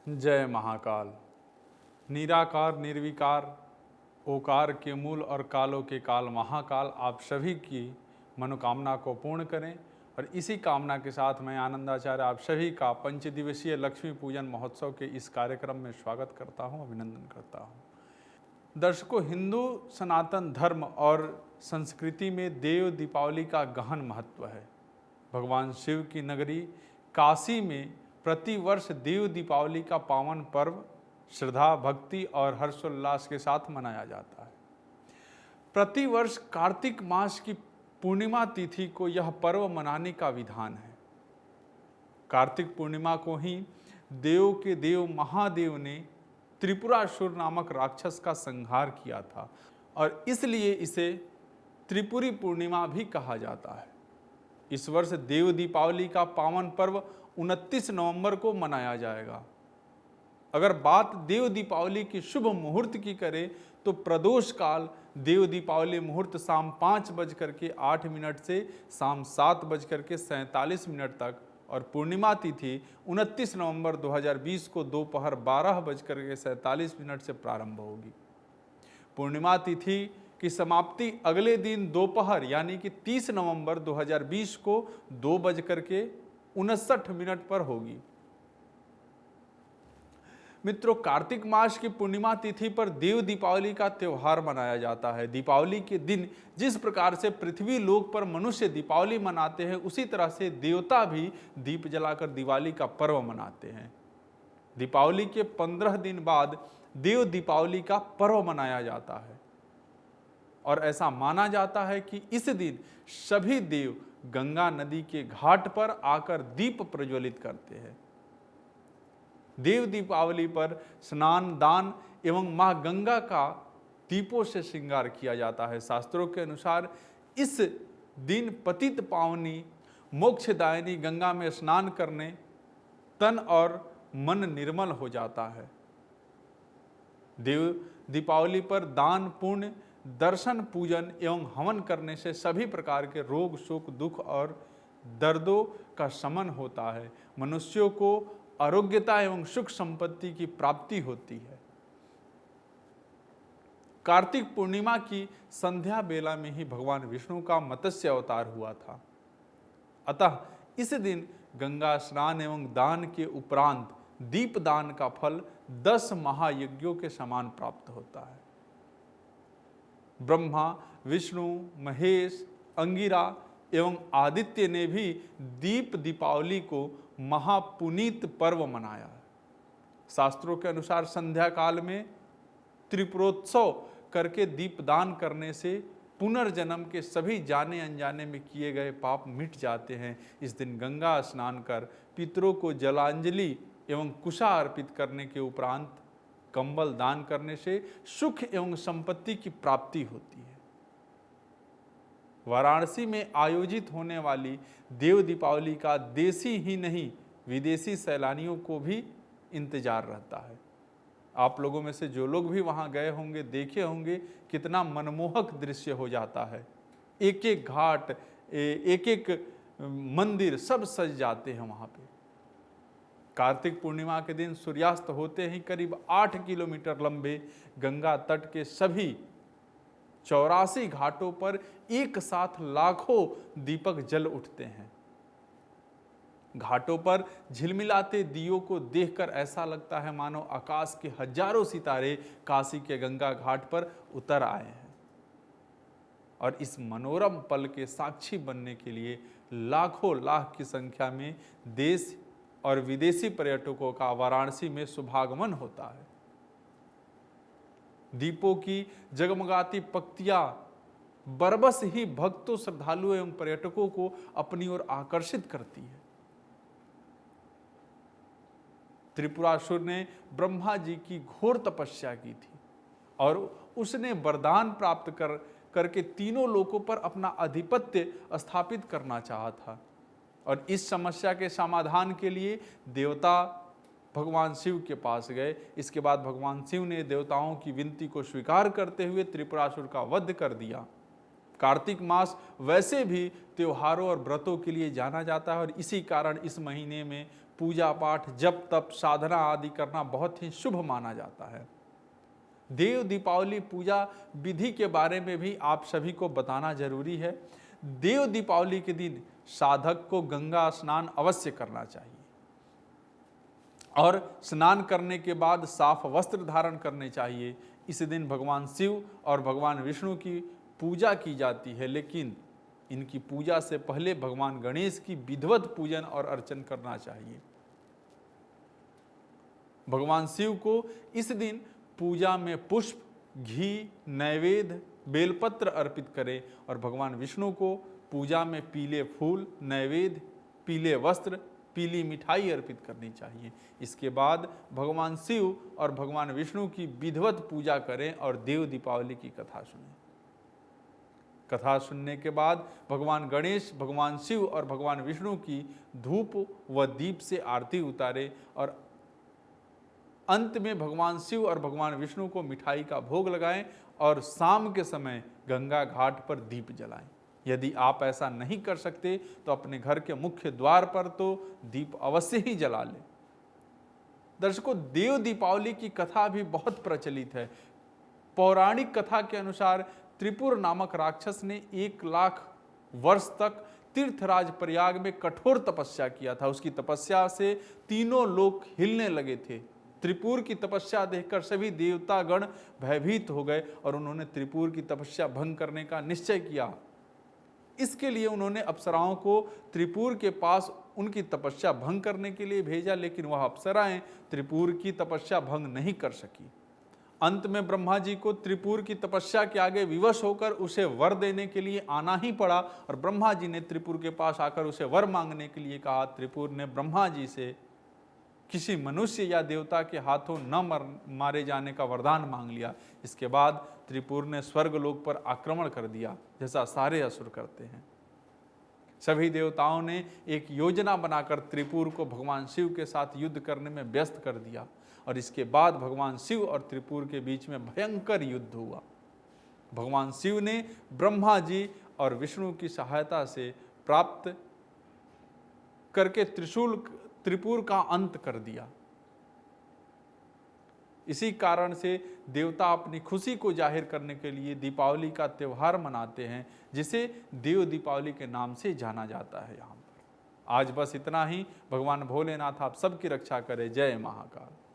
जय महाकाल। निराकार निर्विकार ओकार के मूल और कालों के काल महाकाल आप सभी की मनोकामना को पूर्ण करें। और इसी कामना के साथ मैं आनंदाचार्य आप सभी का पंचदिवसीय लक्ष्मी पूजन महोत्सव के इस कार्यक्रम में स्वागत करता हूं, अभिनंदन करता हूं। दर्शकों, हिंदू सनातन धर्म और संस्कृति में देव दीपावली का गहन महत्व है। भगवान शिव की नगरी काशी में प्रतिवर्ष देव दीपावली का पावन पर्व श्रद्धा, भक्ति और हर्षोल्लास के साथ मनाया जाता है। प्रतिवर्ष कार्तिक मास की पूर्णिमा तिथि को यह पर्व मनाने का विधान है। कार्तिक पूर्णिमा को ही देव के देव महादेव ने त्रिपुरासुर नामक राक्षस का संहार किया था और इसलिए इसे त्रिपुरी पूर्णिमा भी कहा जाता है। इस वर्ष देव दीपावली का पावन पर्व 29 नवंबर को मनाया जाएगा। अगर बात देव दीपावली की शुभ मुहूर्त की करें तो प्रदोष काल देव दीपावली मुहूर्त शाम 5:08 से शाम 7:47 तक और पूर्णिमा तिथि 29 नवंबर 2020 को दोपहर 12:47 से प्रारंभ होगी। पूर्णिमा तिथि की समाप्ति अगले दिन दोपहर यानी कि 30 नवंबर 2020 को 2:59 पर होगी। मित्रों, कार्तिक मास की पूर्णिमा तिथि पर देव दीपावली का त्यौहार मनाया जाता है। दीपावली के दिन जिस प्रकार से पृथ्वी लोक पर मनुष्य दीपावली मनाते हैं, उसी तरह से देवता भी दीप जलाकर दिवाली का पर्व मनाते हैं। दीपावली के 15 दिन बाद देव दीपावली का पर्व मनाया जाता है और ऐसा माना जाता है कि इस दिन सभी देव गंगा नदी के घाट पर आकर दीप प्रज्वलित करते हैं। देव दीपावली पर स्नान, दान एवं मां गंगा का दीपों से श्रृंगार किया जाता है। शास्त्रों के अनुसार इस दिन पतित पावनी मोक्षदायिनी गंगा में स्नान करने तन और मन निर्मल हो जाता है। देव दीपावली पर दान, पुण्य, दर्शन, पूजन एवं हवन करने से सभी प्रकार के रोग, शोक, दुख और दर्दों का शमन होता है। मनुष्यों को आरोग्यता एवं सुख संपत्ति की प्राप्ति होती है। कार्तिक पूर्णिमा की संध्या बेला में ही भगवान विष्णु का मत्स्य अवतार हुआ था। अतः इस दिन गंगा स्नान एवं दान के उपरांत दीपदान का फल 10 महायज्ञों के समान प्राप्त होता है। ब्रह्मा, विष्णु, महेश, अंगिरा एवं आदित्य ने भी दीप दीपावली को महापुनीत पर्व मनाया है। शास्त्रों के अनुसार संध्या काल में त्रिपुरोत्सव करके दीपदान करने से पुनर्जन्म के सभी जाने अनजाने में किए गए पाप मिट जाते हैं। इस दिन गंगा स्नान कर पितरों को जलांजलि एवं कुशा अर्पित करने के उपरांत कंबल दान करने से सुख एवं संपत्ति की प्राप्ति होती है। वाराणसी में आयोजित होने वाली देव दीपावली का देशी ही नहीं विदेशी सैलानियों को भी इंतजार रहता है। आप लोगों में से जो लोग भी वहां गए होंगे, देखे होंगे कितना मनमोहक दृश्य हो जाता है। एक एक घाट, एक एक मंदिर सब सज जाते हैं वहां पे। कार्तिक पूर्णिमा के दिन सूर्यास्त होते ही करीब 8 किलोमीटर लंबे गंगा तट के सभी 84 घाटों पर एक साथ लाखों दीपक जल उठते हैं। घाटों पर झिलमिलाते दियों को देखकर ऐसा लगता है मानो आकाश के हजारों सितारे काशी के गंगा घाट पर उतर आए हैं। और इस मनोरम पल के साक्षी बनने के लिए लाखों लाख की संख्या में देश और विदेशी पर्यटकों का वाराणसी में शुभागमन होता है। दीपों की जगमगाती पक्तियां बरबस ही भक्तों, श्रद्धालुओं एवं पर्यटकों को अपनी ओर आकर्षित करती है। त्रिपुरासुर ने ब्रह्मा जी की घोर तपस्या की थी और उसने वरदान प्राप्त करके तीनों लोकों पर अपना आधिपत्य स्थापित करना चाहा था। और इस समस्या के समाधान के लिए देवता भगवान शिव के पास गए। इसके बाद भगवान शिव ने देवताओं की विनती को स्वीकार करते हुए त्रिपुरासुर का वध कर दिया। कार्तिक मास वैसे भी त्योहारों और व्रतों के लिए जाना जाता है और इसी कारण इस महीने में पूजा पाठ, जप तप, साधना आदि करना बहुत ही शुभ माना जाता है। देव दीपावली पूजा विधि के बारे में भी आप सभी को बताना जरूरी है। देव दीपावली के दिन साधक को गंगा स्नान अवश्य करना चाहिए और स्नान करने के बाद साफ वस्त्र धारण करने चाहिए। इस दिन भगवान शिव और भगवान विष्णु की पूजा की जाती है, लेकिन इनकी पूजा से पहले भगवान गणेश की विधिवत पूजन और अर्चन करना चाहिए। भगवान शिव को इस दिन पूजा में पुष्प, घी, नैवेद्य, बेलपत्र अर्पित करें और भगवान विष्णु को पूजा में पीले फूल, नैवेद्य, पीले वस्त्र, पीली मिठाई अर्पित करनी चाहिए। इसके बाद भगवान शिव और भगवान विष्णु की विधिवत पूजा करें और देव दीपावली की कथा सुनें। कथा सुनने के बाद भगवान गणेश, भगवान शिव और भगवान विष्णु की धूप व दीप से आरती उतारें और अंत में भगवान शिव और भगवान विष्णु को मिठाई का भोग लगाएं और शाम के समय गंगा घाट पर दीप जलाएं। यदि आप ऐसा नहीं कर सकते तो अपने घर के मुख्य द्वार पर तो दीप अवश्य ही जला लें। दर्शकों, देव दीपावली की कथा भी बहुत प्रचलित है। पौराणिक कथा के अनुसार त्रिपुर नामक राक्षस ने 1 लाख वर्ष तक तीर्थराज प्रयाग में कठोर तपस्या किया था। उसकी तपस्या से तीनों लोक हिलने लगे थे। त्रिपुर की तपस्या देखकर सभी देवतागण भयभीत हो गए और उन्होंने त्रिपुर की तपस्या भंग करने का निश्चय किया। इसके लिए उन्होंने अप्सराओं को त्रिपुर के पास उनकी तपस्या भंग करने के लिए भेजा, लेकिन वह अप्सराएं त्रिपुर की तपस्या भंग नहीं कर सकी। अंत में ब्रह्मा जी को त्रिपुर की तपस्या के आगे विवश होकर उसे वर देने के लिए आना ही पड़ा और ब्रह्मा जी ने त्रिपुर के पास आकर उसे वर मांगने के लिए कहा। त्रिपुर ने ब्रह्मा जी से किसी मनुष्य या देवता के हाथों न मारे जाने का वरदान मांग लिया। इसके बाद त्रिपुर ने स्वर्गलोक पर आक्रमण कर दिया, जैसा सारे असुर करते हैं। सभी देवताओं ने एक योजना बनाकर त्रिपुर को भगवान शिव के साथ युद्ध करने में व्यस्त कर दिया और इसके बाद भगवान शिव और त्रिपुर के बीच में भयंकर युद्ध हुआ। भगवान शिव ने ब्रह्मा जी और विष्णु की सहायता से प्राप्त करके त्रिपुर का अंत कर दिया। इसी कारण से देवता अपनी खुशी को जाहिर करने के लिए दीपावली का त्यौहार मनाते हैं, जिसे देव दीपावली के नाम से जाना जाता है। यहाँ पर आज बस इतना ही। भगवान भोलेनाथ आप सबकी रक्षा करे। जय महाकाल।